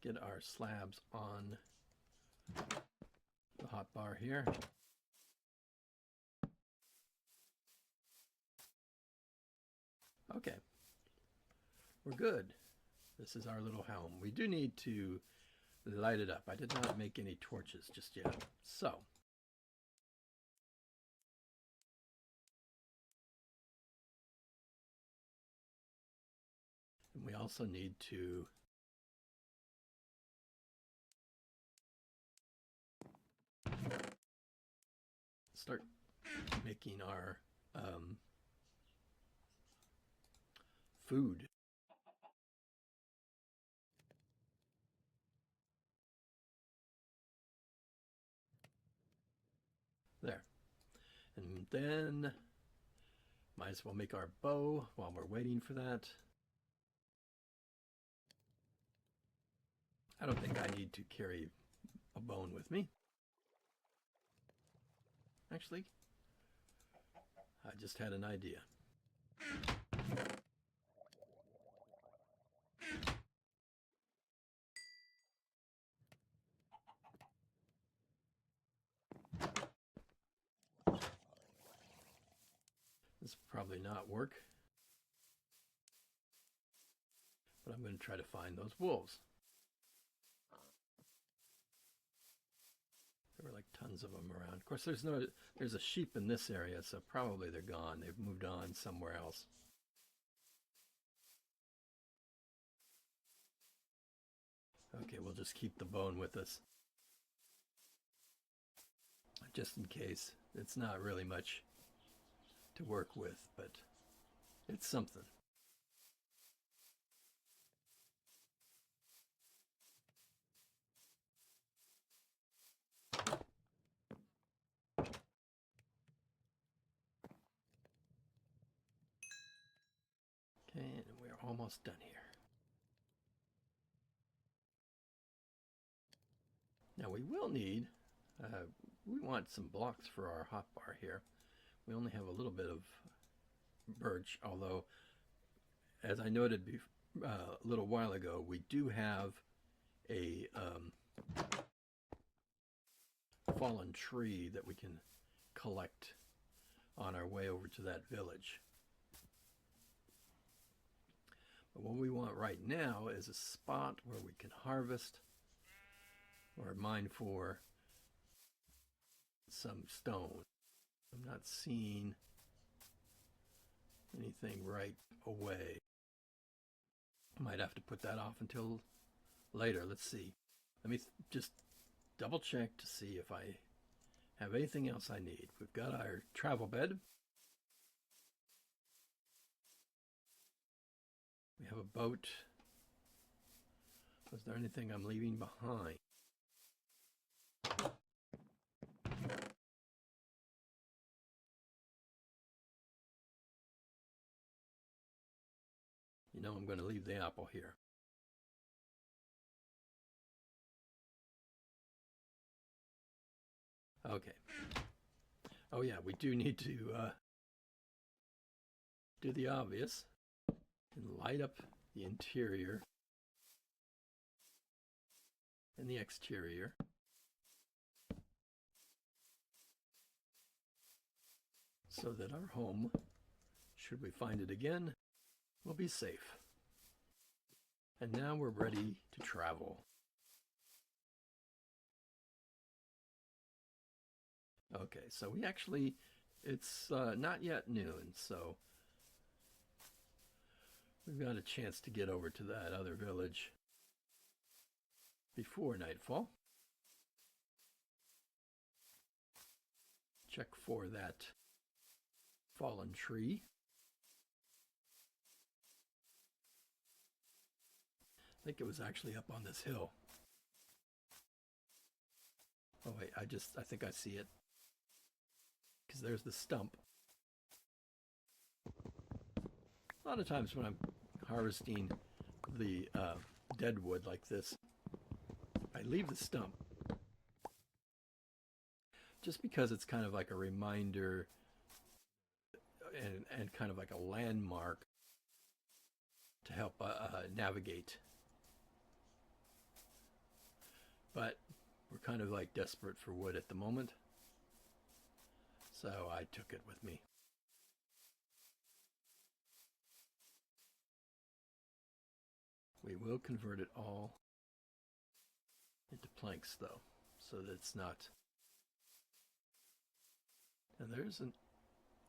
get our slabs on the hot bar here. Okay, we're good. This is our little home. We do need to light it up. I did not make any torches just yet. So, and we also need to start making our food. There. And then might as well make our bow while we're waiting for that. I don't think I need to carry a bone with me. Actually, I just had an idea. This will probably not work, but I'm going to try to find those wolves. There were like tons of them around. Of course, there's a sheep in this area, so probably they're gone. They've moved on somewhere else. Okay, we'll just keep the bone with us, just in case. It's not really much to work with, but it's something. Okay, and we're almost done here. Now we will need, we want some blocks for our hotbar here. We only have a little bit of birch, although, as I noted a little while ago, we do have a fallen tree that we can collect on our way over to that village. But what we want right now is a spot where we can harvest or mine for some stone. I'm not seeing anything right away. Might have to put that off until later. Let's see. Let me just double check to see if I have anything else I need. We've got our travel bed. We have a boat. Was there anything I'm leaving behind? You know, I'm going to leave the apple here. Okay. Oh yeah, we do need to do the obvious and light up the interior and the exterior. So that our home, should we find it again, will be safe. And now we're ready to travel. Okay, so we actually, it's not yet noon, so we've got a chance to get over to that other village before nightfall. Check for that fallen tree. I think it was actually up on this hill. Oh wait, I think I see it. Because there's the stump. A lot of times when I'm harvesting the dead wood like this, I leave the stump. Just because it's kind of like a reminder and kind of like a landmark to help navigate. but we're kind of like desperate for wood at the moment, so I took it with me. We will convert it all into planks though, so that it's not. And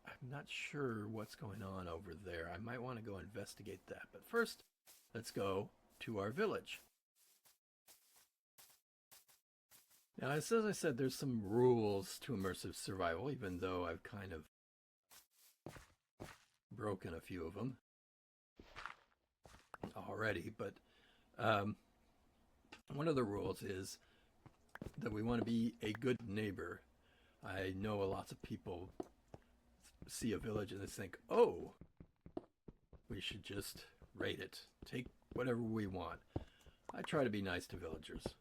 I'm not sure what's going on over there. I might want to go investigate that. But first, let's go to our village. Now, as I said, there's some rules to immersive survival, even though I've kind of broken a few of them already. But one of the rules is that we want to be a good neighbor. I know lots of people see a village and they think, oh, we should just raid it, take whatever we want. I try to be nice to villagers.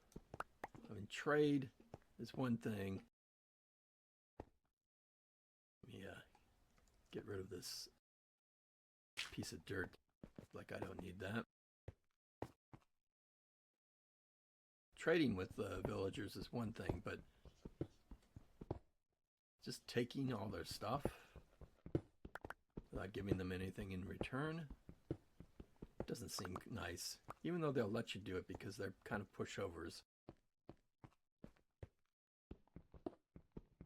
I mean, trade is one thing. Let me get rid of this piece of dirt, like I don't need that. Trading with villagers is one thing, but just taking all their stuff without giving them anything in return doesn't seem nice, even though they'll let you do it because they're kind of pushovers.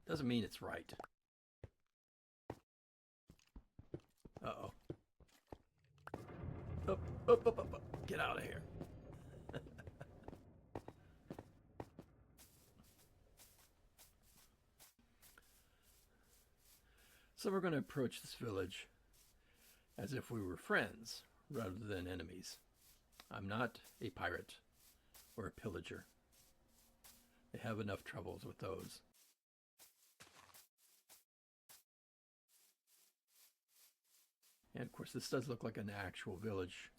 Doesn't mean it's right. Uh-oh. Up, up, up, up, up. Get out of here. So we're going to approach this village as if we were friends rather than enemies. I'm not a pirate or a pillager. They have enough troubles with those. And of course, this does look like an actual village.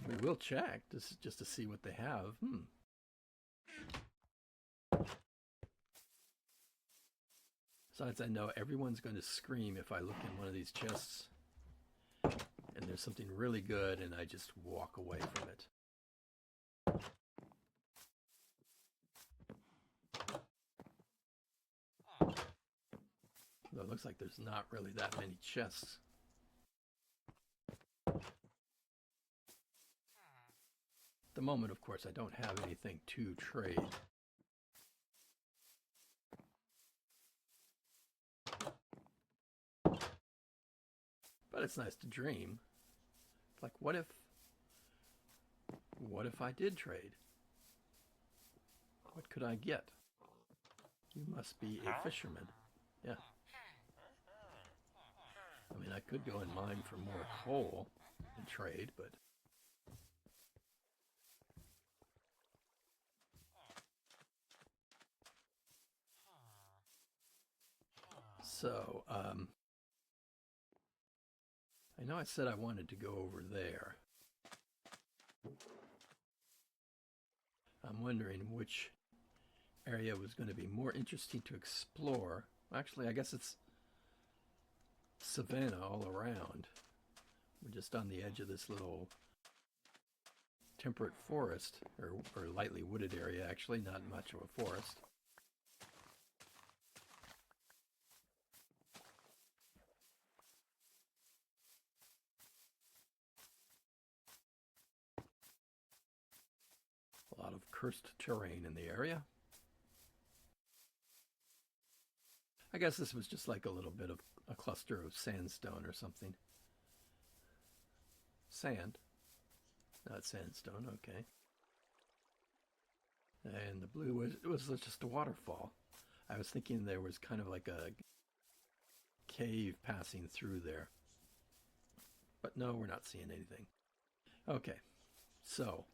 We will check just to see what they have. Besides, I know everyone's going to scream if I look in one of these chests and there's something really good and I just walk away from it. Though it looks like there's not really that many chests. At the moment, of course, I don't have anything to trade. But it's nice to dream. Like, what if I did trade? What could I get? You must be a fisherman. Yeah. I mean, I could go and mine for more coal and trade, but so, I know I said I wanted to go over there. I'm wondering which area was going to be more interesting to explore. Actually, I guess it's savanna all around. We're just on the edge of this little temperate forest, or lightly wooded area, actually, not much of a forest. A lot of cursed terrain in the area. I guess this was just like a little bit of a cluster of sandstone or something. Sand, not sandstone, okay. And the blue was just a waterfall. I was thinking there was kind of like a cave passing through there. But no, we're not seeing anything. Okay, so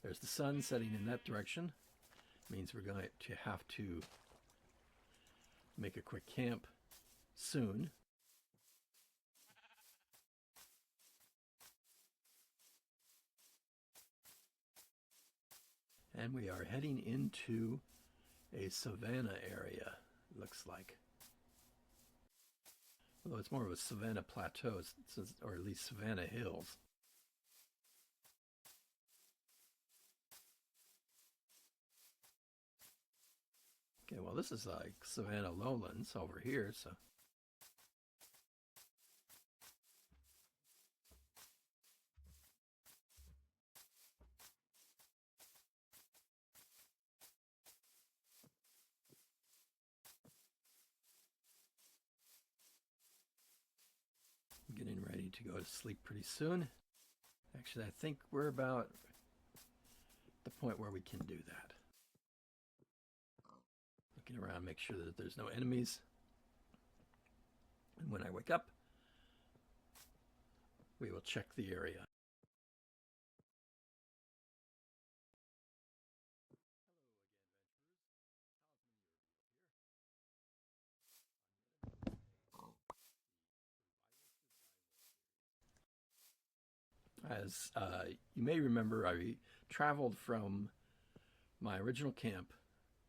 there's the sun setting in that direction. Means we're going to have to make a quick camp soon. And we are heading into a savanna area, looks like. Although it's more of a savanna plateau, or at least savanna hills. Okay, well this is like savanna lowlands over here, so I'm getting ready to go to sleep pretty soon. Actually, I think we're about the point where we can do that. Looking around, make sure that there's no enemies. And when I wake up, we will check the area. As you may remember, I traveled from my original camp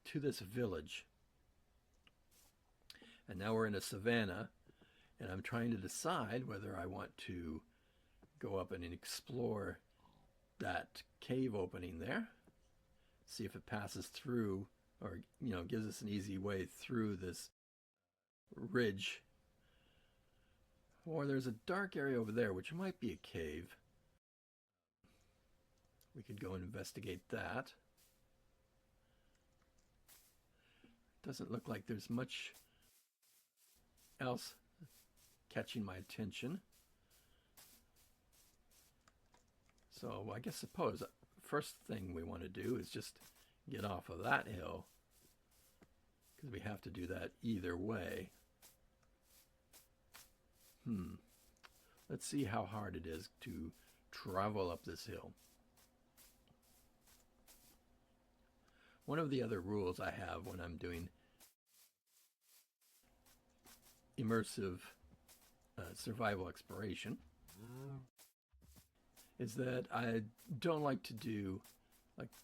to this village. And now we're in a savanna, and I'm trying to decide whether I want to go up and explore that cave opening there, see if it passes through or, gives us an easy way through this ridge. Or there's a dark area over there, which might be a cave. We could go and investigate that. Doesn't look like there's much else catching my attention. So I suppose first thing we want to do is just get off of that hill, because we have to do that either way. Let's see how hard it is to travel up this hill. One of the other rules I have when I'm doing immersive survival exploration is that I don't like to do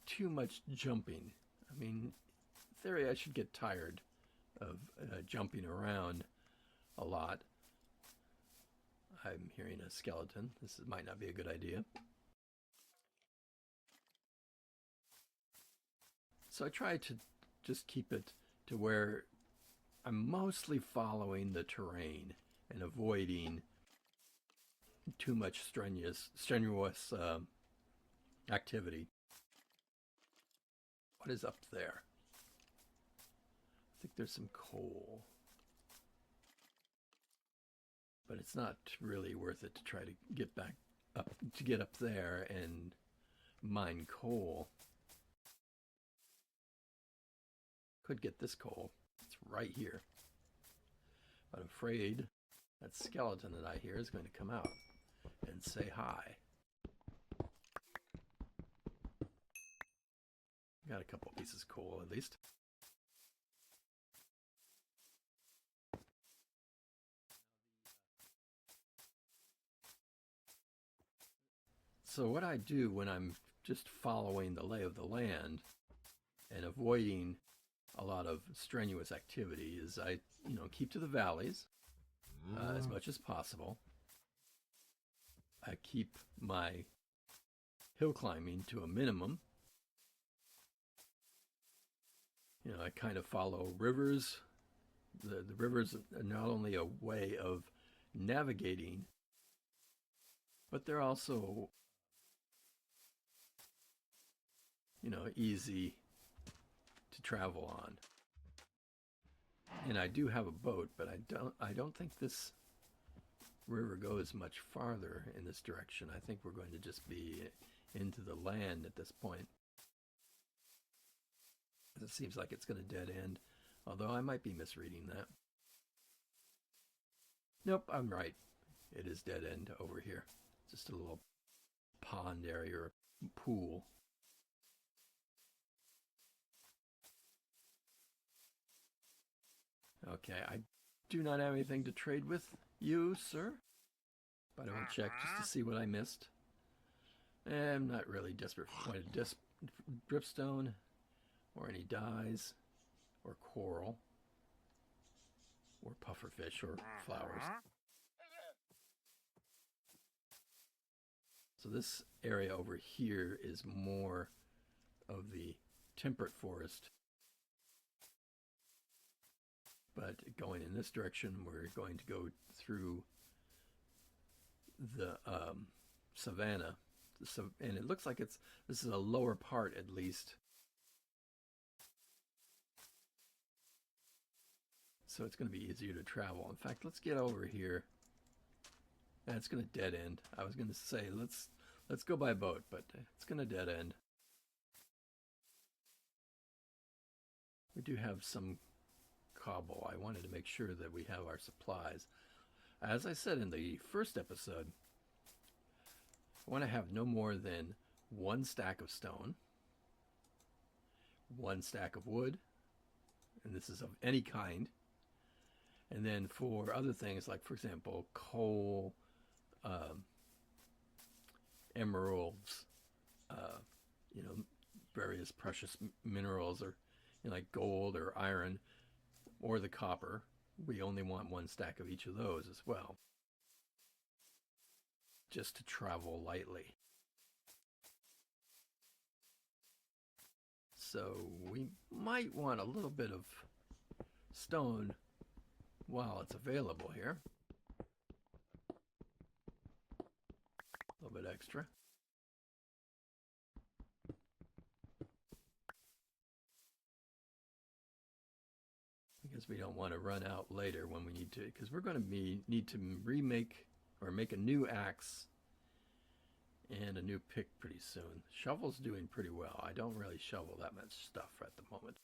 too much jumping. I mean, in theory, I should get tired of jumping around a lot. I'm hearing a skeleton. This might not be a good idea. So I try to just keep it to where I'm mostly following the terrain and avoiding too much strenuous activity. What is up there? I think there's some coal. But it's not really worth it to try to get back up, to get up there and mine coal. Could get this coal. It's right here. But I'm afraid that skeleton that I hear is going to come out and say hi. Got a couple pieces of coal at least. So what I do when I'm just following the lay of the land and avoiding a lot of strenuous activity is I, keep to the valleys as much as possible. I keep my hill climbing to a minimum. I kind of follow rivers. The rivers are not only a way of navigating, but they're also, easy to travel on. And I do have a boat, but I don't think this river goes much farther in this direction. I think we're going to just be into the land at this point. It seems like it's going to dead end, although I might be misreading that. Nope, I'm right. It is dead end over here. Just a little pond area or pool. Okay, I do not have anything to trade with you, sir. But I will check just to see what I missed. I'm not really desperate for point of dripstone, or any dyes, or coral, or pufferfish, or flowers. So this area over here is more of the temperate forest But going in this direction, we're going to go through the savannah, and it looks like this is a lower part at least. So it's going to be easier to travel. In fact, let's get over here. And it's going to dead end. I was going to say let's go by boat, but it's going to dead end. We do have some cobble. I wanted to make sure that we have our supplies. As I said in the first episode, I want to have no more than 1 stack of stone, 1 stack of wood, and this is of any kind. And then for other things, like for example, coal, emeralds, various precious minerals, or like gold or iron, or the copper, we only want 1 stack of each of those as well, just to travel lightly. So we might want a little bit of stone while it's available here. A little bit extra. Because we don't want to run out later when we need to, because we're going to need to remake or make a new axe and a new pick pretty soon. Shovel's doing pretty well. I don't really shovel that much stuff at the moment.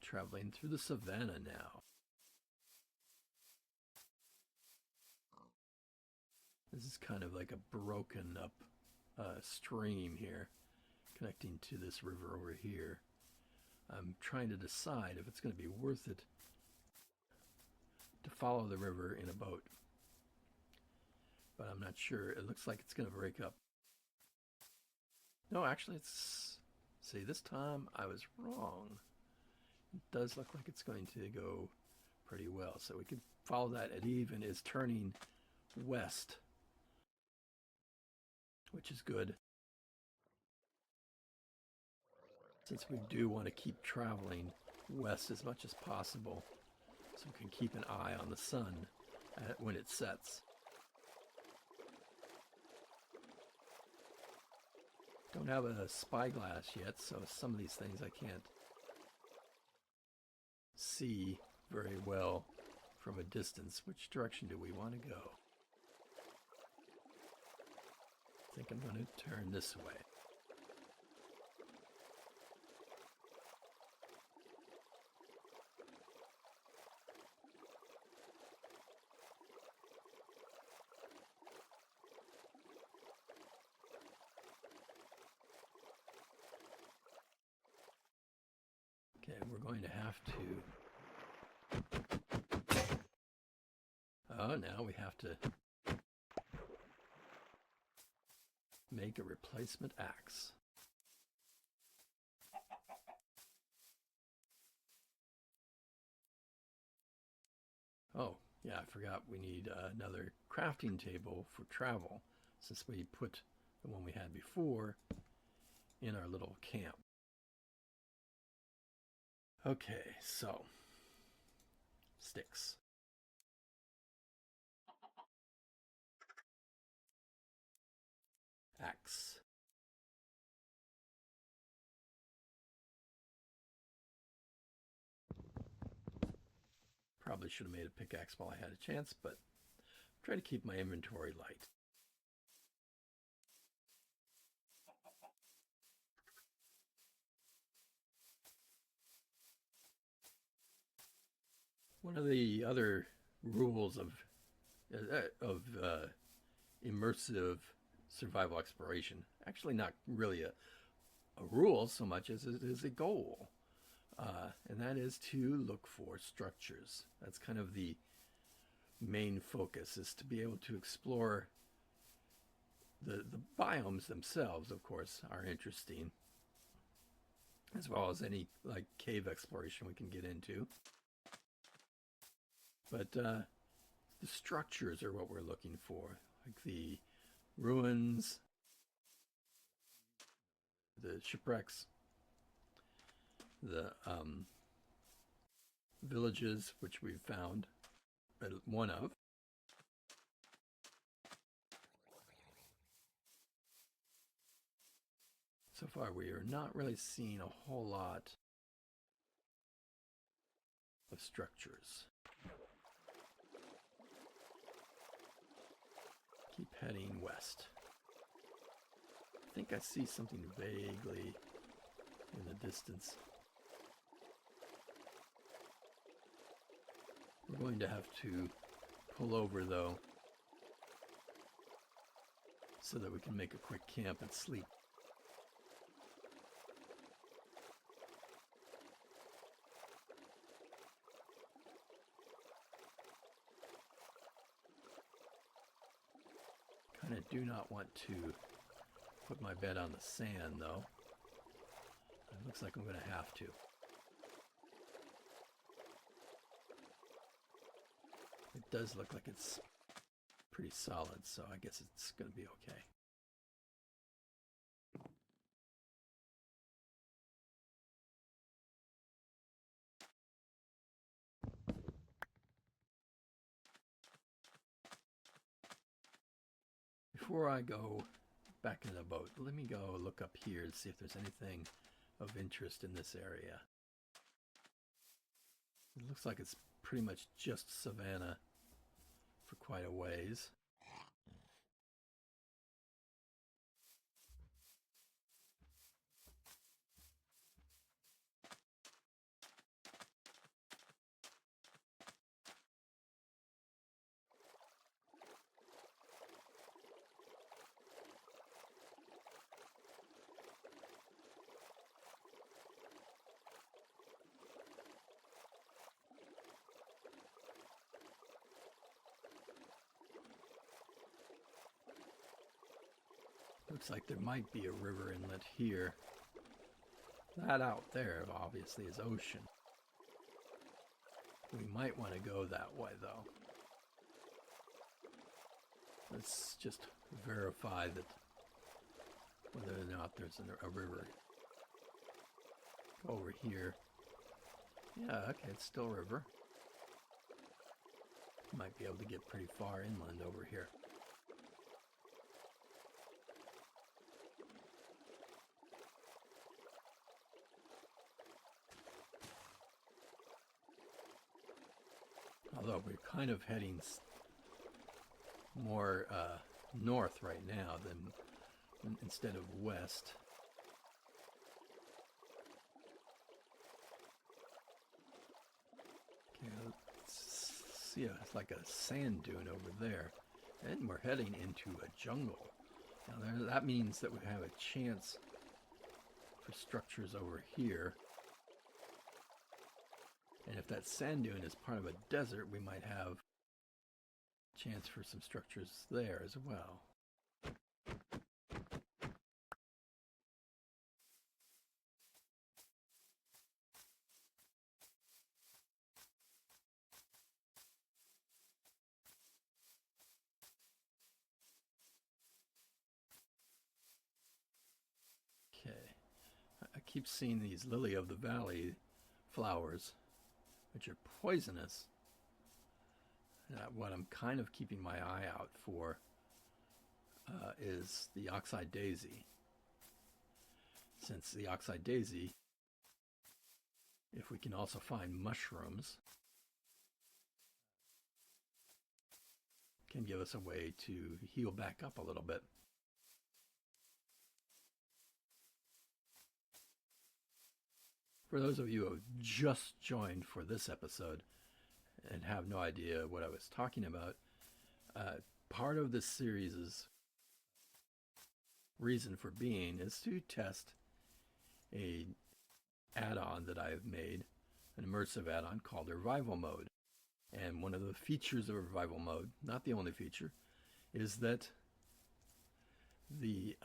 Traveling through the savannah now. This is kind of like a broken up stream here, connecting to this river over here. I'm trying to decide if it's going to be worth it to follow the river in a boat, but I'm not sure. It looks like it's going to break up. No, actually, see, this time I was wrong. It does look like it's going to go pretty well, so we can follow that. It even is turning west, which is good, since we do want to keep traveling west as much as possible, so we can keep an eye on the sun when it sets. Don't have a spyglass yet, so some of these things I can't see very well from a distance. Which direction do we want to go? I think I'm going to turn this way. Okay, we're going to have to... Oh, now we have to make a replacement axe. Oh, yeah, I forgot we need another crafting table for travel, since we put the one we had before in our little camp. Okay, so sticks. Axe. Probably should have made a pickaxe while I had a chance, but try to keep my inventory light. One of the other rules of immersive survival exploration, actually not really a rule so much as it is a goal, and that is to look for structures. That's kind of the main focus, is to be able to explore the biomes themselves. Of course, are interesting, as well as any like cave exploration we can get into. But the structures are what we're looking for, like the ruins, the shipwrecks, the villages, which we've found one of. So far, we are not really seeing a whole lot of structures. Keep heading west. I think I see something vaguely in the distance. We're going to have to pull over, though, so that we can make a quick camp and sleep. Kind of do not want to put my bed on the sand, though. It looks like I'm going to have to. It does look like it's pretty solid, so I guess it's going to be okay. Before I go back in the boat, let me go look up here and see if there's anything of interest in this area. It looks like it's pretty much just savanna for quite a ways. Looks like there might be a river inlet here. That out there, obviously, is ocean. We might want to go that way, though. Let's just verify that whether or not there's a river. Go over here. Yeah, okay, it's still a river. Might be able to get pretty far inland over here. Although we're kind of heading more north right now than instead of west. Okay, let's see, it's like a sand dune over there, and we're heading into a jungle. Now that means that we have a chance for structures over here. And if that sand dune is part of a desert, we might have a chance for some structures there as well. Okay, I keep seeing these lily of the valley flowers, which are poisonous. What I'm kind of keeping my eye out for is the oxeye daisy. Since the oxeye daisy, if we can also find mushrooms, can give us a way to heal back up a little bit. For those of you who have just joined for this episode and have no idea what I was talking about, part of this series' reason for being is to test a add-on that I've made, an immersive add-on called UrVival mode. And one of the features of UrVival mode, not the only feature, is that the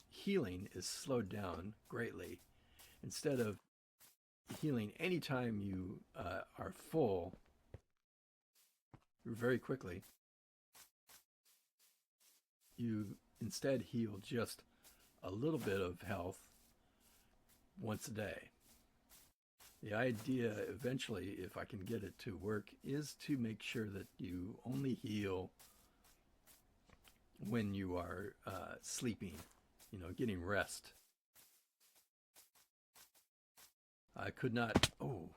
healing is slowed down greatly. Instead of healing anytime you are full very quickly, you instead heal just a little bit of health once a day. The idea eventually, if I can get it to work, is to make sure that you only heal when you are sleeping, getting rest. I could not. Oh.